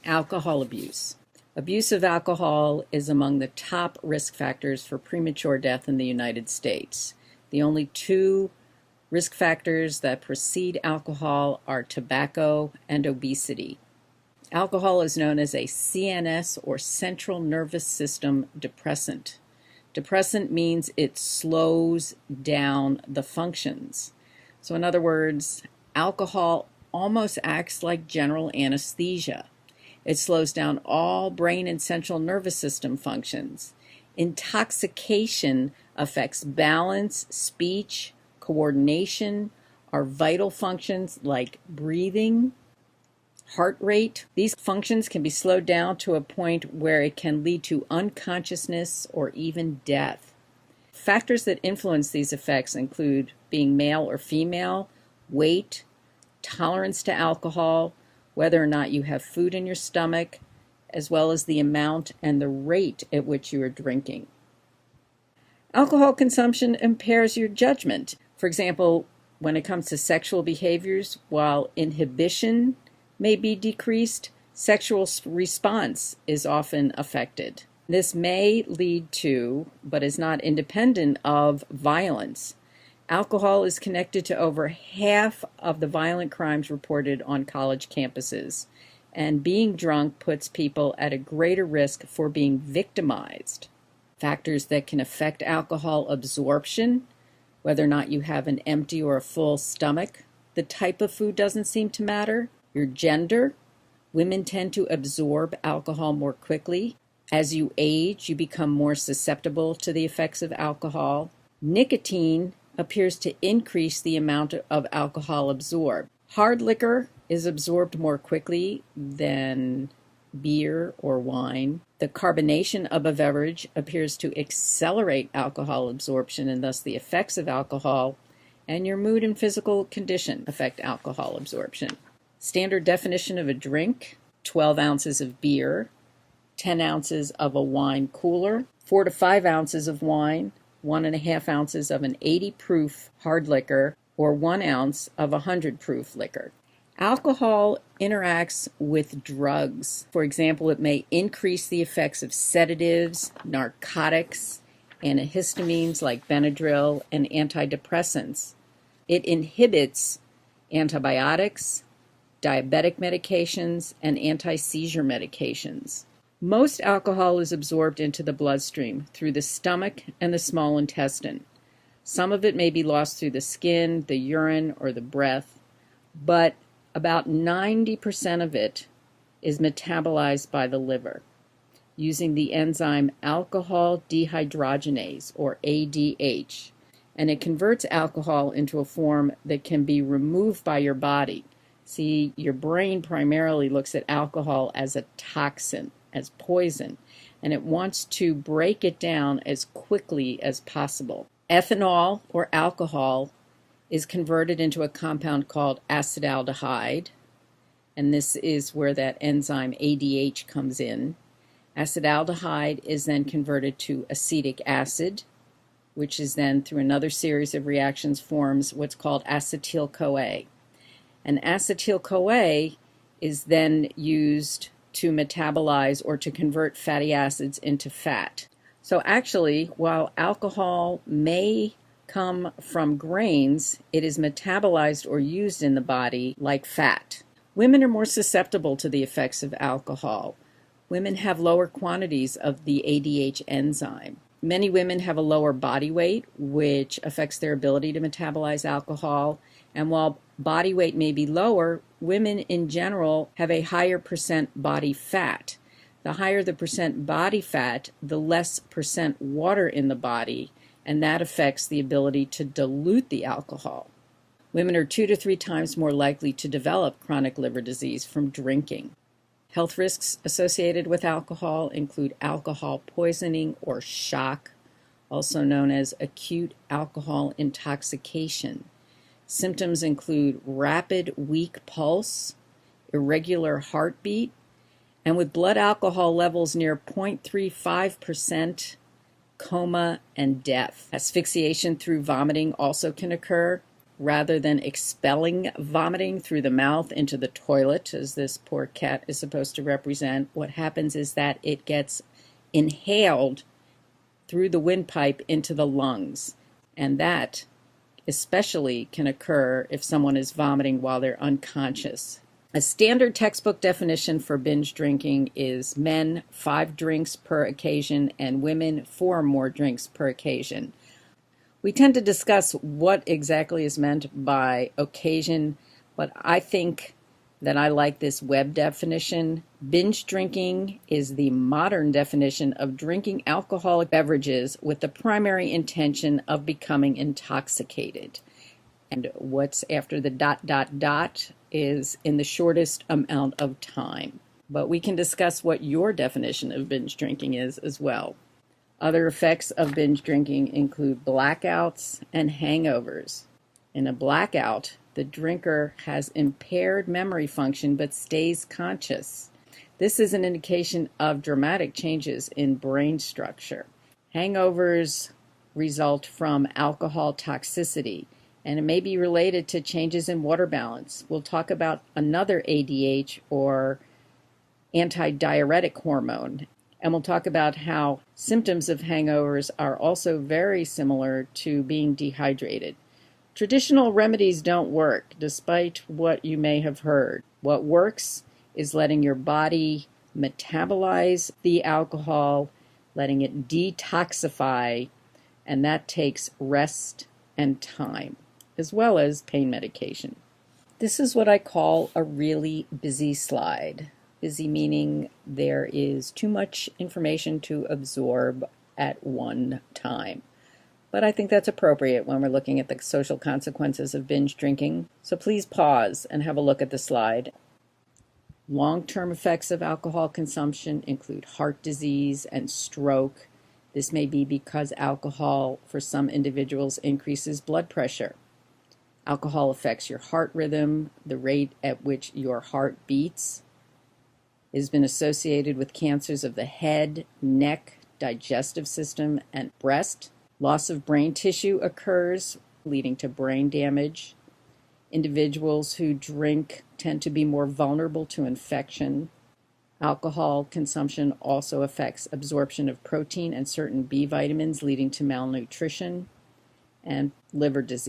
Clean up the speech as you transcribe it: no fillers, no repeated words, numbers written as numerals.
Alcohol abuse. Abuse of alcohol is among the top risk factors for premature death in the United States. The only two risk factors that precede alcohol are tobacco and obesity. Alcohol is known as a CNS or central nervous system depressant. Depressant means it slows down the functions. So in other words, alcohol almost acts like general anesthesia. It slows down all brain and central nervous system functions. Intoxication affects balance, speech, coordination, our vital functions like breathing, heart rate. These functions can be slowed down to a point where it can lead to unconsciousness or even death. Factors that influence these effects include being male or female, weight, tolerance to alcohol, whether or not you have food in your stomach, as well as the amount and the rate at which you are drinking. Alcohol consumption impairs your judgment. For example, when it comes to sexual behaviors, while inhibition may be decreased, sexual response is often affected. This may lead to, but is not independent of, violence. Alcohol is connected to over half of the violent crimes reported on college campuses, and being drunk puts people at a greater risk for being victimized. Factors that can affect alcohol absorption, whether or not you have an empty or a full stomach. The type of food doesn't seem to matter. Your gender. Women tend to absorb alcohol more quickly. As you age, you become more susceptible to the effects of alcohol. Nicotine appears to increase the amount of alcohol absorbed. Hard liquor is absorbed more quickly than beer or wine. The carbonation of a beverage appears to accelerate alcohol absorption and thus the effects of alcohol, and your mood and physical condition affect alcohol absorption. Standard definition of a drink: 12 ounces of beer, 10 ounces of a wine cooler, 4 to 5 ounces of wine, 1.5 ounces of an 80 proof hard liquor, or 1 ounce of a 100 proof liquor. Alcohol interacts with drugs. For example, it may increase the effects of sedatives, narcotics, antihistamines like Benadryl, and antidepressants. It inhibits antibiotics, diabetic medications, and anti-seizure medications. Most alcohol is absorbed into the bloodstream through the stomach and the small intestine. Some of it may be lost through the skin, the urine, or the breath, but about 90% of it is metabolized by the liver using the enzyme alcohol dehydrogenase, or ADH, and it converts alcohol into a form that can be removed by your body. See, your brain primarily looks at alcohol as a toxin, as poison, and it wants to break it down as quickly as possible. Ethanol, or alcohol, is converted into a compound called acetaldehyde, and this is where that enzyme ADH comes in. Acetaldehyde is then converted to acetic acid, which is then, through another series of reactions, forms what's called acetyl-CoA. And acetyl-CoA is then used to metabolize or to convert fatty acids into fat. So actually, while alcohol may come from grains, it is metabolized or used in the body like fat. Women are more susceptible to the effects of alcohol. Women have lower quantities of the ADH enzyme. Many women have a lower body weight, which affects their ability to metabolize alcohol. And while body weight may be lower, women in general have a higher percent body fat. The higher the percent body fat, the less percent water in the body, and that affects the ability to dilute the alcohol. Women are 2 to 3 times more likely to develop chronic liver disease from drinking. Health risks associated with alcohol include alcohol poisoning or shock, also known as acute alcohol intoxication. Symptoms include rapid, weak pulse, irregular heartbeat, and with blood alcohol levels near 0.35%, coma and death. Asphyxiation through vomiting also can occur. rather than expelling vomiting through the mouth into the toilet, as this poor cat is supposed to represent, what happens is that it gets inhaled through the windpipe into the lungs. And that especially can occur if someone is vomiting while they're unconscious. A standard textbook definition for binge drinking is men 5 drinks per occasion and women 4 or more drinks per occasion. We tend to discuss what exactly is meant by occasion, but I think that I like this web definition. Binge drinking is the modern definition of drinking alcoholic beverages with the primary intention of becoming intoxicated. And what's after the ... is in the shortest amount of time. But we can discuss what your definition of binge drinking is as well. Other effects of binge drinking include blackouts and hangovers. In a blackout, the drinker has impaired memory function but stays conscious. This is an indication of dramatic changes in brain structure. Hangovers result from alcohol toxicity, and it may be related to changes in water balance. We'll talk about another ADH, or antidiuretic hormone, and we'll talk about how symptoms of hangovers are also very similar to being dehydrated. Traditional remedies don't work, despite what you may have heard. What works is letting your body metabolize the alcohol, letting it detoxify, and that takes rest and time, as well as pain medication. This is what I call a really busy slide. Busy meaning there is too much information to absorb at one time. But I think that's appropriate when we're looking at the social consequences of binge drinking. So please pause and have a look at the slide. Long-term effects of alcohol consumption include heart disease and stroke. This may be because alcohol, for some individuals, increases blood pressure. Alcohol affects your heart rhythm, the rate at which your heart beats. It has been associated with cancers of the head, neck, digestive system, and breast. Loss of brain tissue occurs, leading to brain damage. Individuals who drink tend to be more vulnerable to infection. Alcohol consumption also affects absorption of protein and certain B vitamins, leading to malnutrition and liver disease.